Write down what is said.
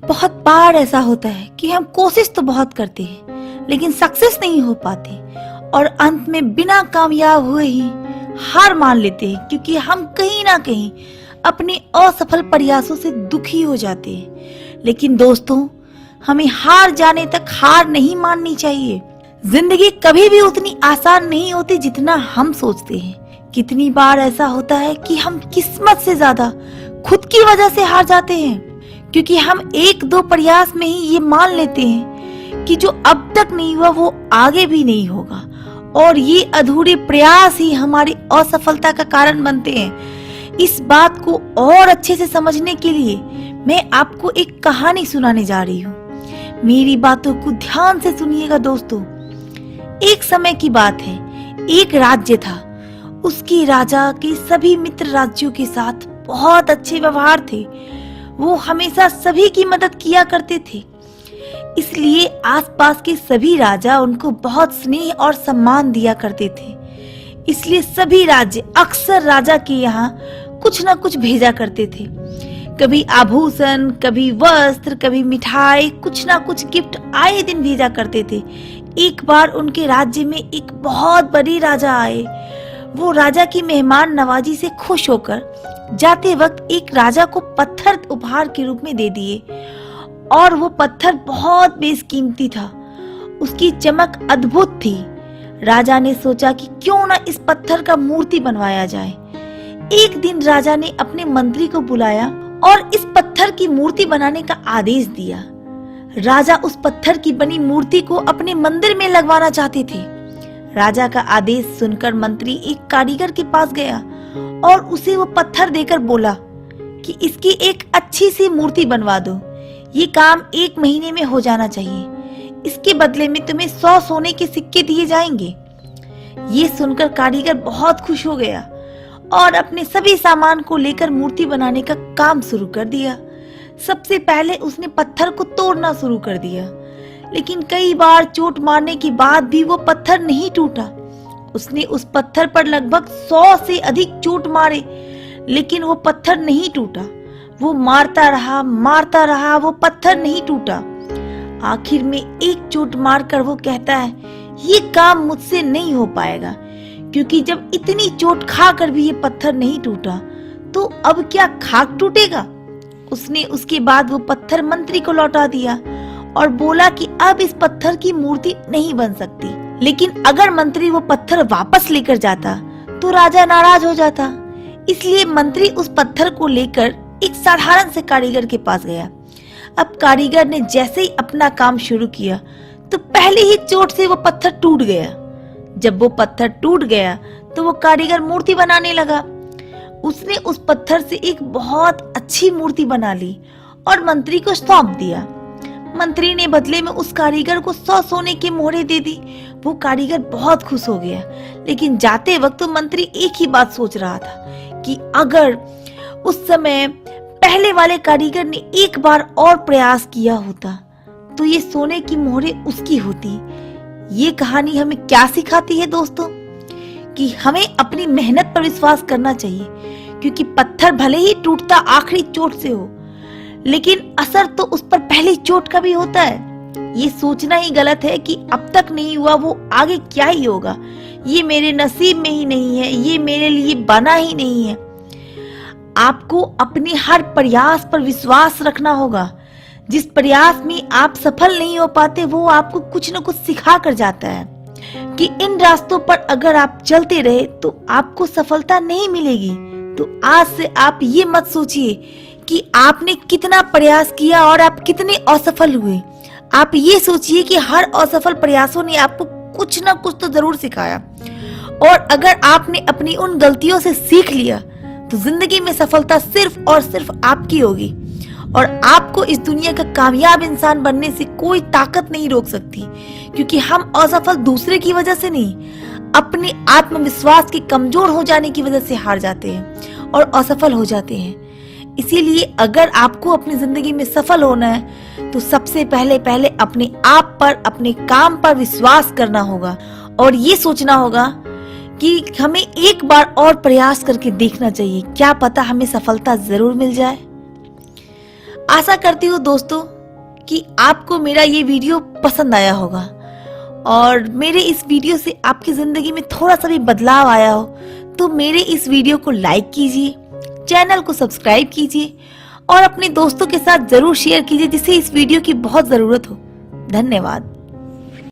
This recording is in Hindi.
बहुत बार ऐसा होता है कि हम कोशिश तो बहुत करते हैं लेकिन सक्सेस नहीं हो पाते और अंत में बिना कामयाब हुए ही हार मान लेते हैं, क्योंकि हम कहीं ना कहीं अपने असफल प्रयासों से दुखी हो जाते हैं। लेकिन दोस्तों, हमें हार जाने तक हार नहीं माननी चाहिए। जिंदगी कभी भी उतनी आसान नहीं होती जितना हम सोचते हैं। कितनी बार ऐसा होता है कि हम किस्मत से ज्यादा खुद की वजह से हार जाते हैं, क्योंकि हम एक दो प्रयास में ही ये मान लेते हैं कि जो अब तक नहीं हुआ वो आगे भी नहीं होगा, और ये अधूरे प्रयास ही हमारी असफलता का कारण बनते हैं। इस बात को और अच्छे से समझने के लिए मैं आपको एक कहानी सुनाने जा रही हूँ। मेरी बातों को ध्यान से सुनिएगा दोस्तों। एक समय की बात है, एक राज्य था। उसके राजा के सभी मित्र राज्यों के साथ बहुत अच्छे व्यवहार थे। वो हमेशा सभी की मदद किया करते थे, इसलिए आसपास के सभी राजा उनको बहुत स्नेह और सम्मान दिया करते थे। इसलिए सभी राज्य अक्सर राजा के यहाँ कुछ न कुछ भेजा करते थे। कभी आभूषण, कभी वस्त्र, कभी मिठाई, कुछ ना कुछ गिफ्ट आए दिन भेजा करते थे। एक बार उनके राज्य में एक बहुत बड़ी राजा आए। वो राजा की मेहमान नवाजी से खुश होकर जाते वक्त एक राजा को पत्थर उपहार के रूप में दे दिए, और वो पत्थर बहुत बेशकीमती था। उसकी चमक अद्भुत थी। राजा ने सोचा कि क्यों ना इस पत्थर का मूर्ति बनवाया जाए। एक दिन राजा ने अपने मंत्री को बुलाया और इस पत्थर की मूर्ति बनाने का आदेश दिया। राजा उस पत्थर की बनी मूर्ति को अपने मंदिर में लगवाना चाहते थे। राजा का आदेश सुनकर मंत्री एक कारीगर के पास गया और उसे वो पत्थर देकर बोला कि इसकी एक अच्छी सी मूर्ति बनवा दो। ये काम 1 महीने में हो जाना चाहिए। इसके बदले में तुम्हें 100 सोने के सिक्के दिए जाएंगे। ये सुनकर कारीगर बहुत खुश हो गया और अपने सभी सामान को लेकर मूर्ति बनाने का काम शुरू कर दिया। सबसे पहले उसने पत्थर को तोड़ना शुरू कर दिया, लेकिन कई बार चोट मारने के बाद भी वो पत्थर नहीं टूटा। उसने उस पत्थर पर लगभग 100 से अधिक चोट मारे, लेकिन वो पत्थर नहीं टूटा। वो मारता रहा, वो पत्थर नहीं टूटा। आखिर में एक चोट मारकर वो कहता है, ये काम मुझसे नहीं हो पाएगा, क्योंकि जब इतनी चोट खाकर भी ये पत्थर नहीं टूटा तो अब क्या खाक टूटेगा। उसने उसके बाद वो पत्थर मंत्री को लौटा दिया और बोला कि अब इस पत्थर की मूर्ति नहीं बन सकती। लेकिन अगर मंत्री वो पत्थर वापस लेकर जाता तो राजा नाराज हो जाता। इसलिए मंत्री उस पत्थर को लेकर एक साधारण से कारीगर के पास गया। अब कारीगर ने जैसे ही अपना काम शुरू किया तो पहले ही चोट से वो पत्थर टूट गया। जब वो पत्थर टूट गया तो वो कारीगर मूर्ति बनाने लगा। उसने उस पत्थर से एक बहुत अच्छी मूर्ति बना ली और मंत्री को सौंप दिया। मंत्री ने बदले में उस कारीगर को 100 सोने की मोहरें दे दी। वो कारीगर बहुत खुश हो गया, लेकिन जाते वक्त तो मंत्री एक ही बात सोच रहा था कि अगर उस समय पहले वाले कारीगर ने एक बार और प्रयास किया होता तो ये सोने की मोहरें उसकी होती। ये कहानी हमें क्या सिखाती है दोस्तों? कि हमें अपनी मेहनत पर विश्वास करना चाहिए, क्योंकि पत्थर भले ही टूटता आखिरी चोट से हो, लेकिन असर तो उस पर पहली चोट का भी होता है। ये सोचना ही गलत है कि अब तक नहीं हुआ वो आगे क्या ही होगा, ये मेरे नसीब में ही नहीं है, ये मेरे लिए बना ही नहीं है। आपको अपने हर प्रयास पर विश्वास रखना होगा। जिस प्रयास में आप सफल नहीं हो पाते वो आपको कुछ न कुछ सिखा कर जाता है कि इन रास्तों पर अगर आप चलते रहे तो आपको सफलता नहीं मिलेगी। तो आज से आप ये मत सोचिए कि आपने कितना प्रयास किया और आप कितने असफल हुए। आप ये सोचिए कि हर असफल प्रयासों ने आपको कुछ न कुछ तो जरूर सिखाया, और अगर आपने अपनी उन गलतियों से सीख लिया तो जिंदगी में सफलता सिर्फ और सिर्फ आपकी होगी, और आपको इस दुनिया का कामयाब इंसान बनने से कोई ताकत नहीं रोक सकती। क्योंकि हम असफल दूसरे की वजह से नहीं, अपने आत्मविश्वास के कमजोर हो जाने की वजह से हार जाते हैं और असफल हो जाते हैं। इसीलिए अगर आपको अपनी जिंदगी में सफल होना है तो सबसे पहले अपने आप पर, अपने काम पर विश्वास करना होगा, और ये सोचना होगा कि हमें एक बार और प्रयास करके देखना चाहिए, क्या पता हमें सफलता जरूर मिल जाए। आशा करती हूँ दोस्तों कि आपको मेरा ये वीडियो पसंद आया होगा और मेरे इस वीडियो से आपकी जिंदगी में थोड़ा सा भी बदलाव आया हो तो मेरे इस वीडियो को लाइक कीजिए, चैनल को सब्सक्राइब कीजिए और अपने दोस्तों के साथ जरूर शेयर कीजिए जिसे इस वीडियो की बहुत जरूरत हो। धन्यवाद।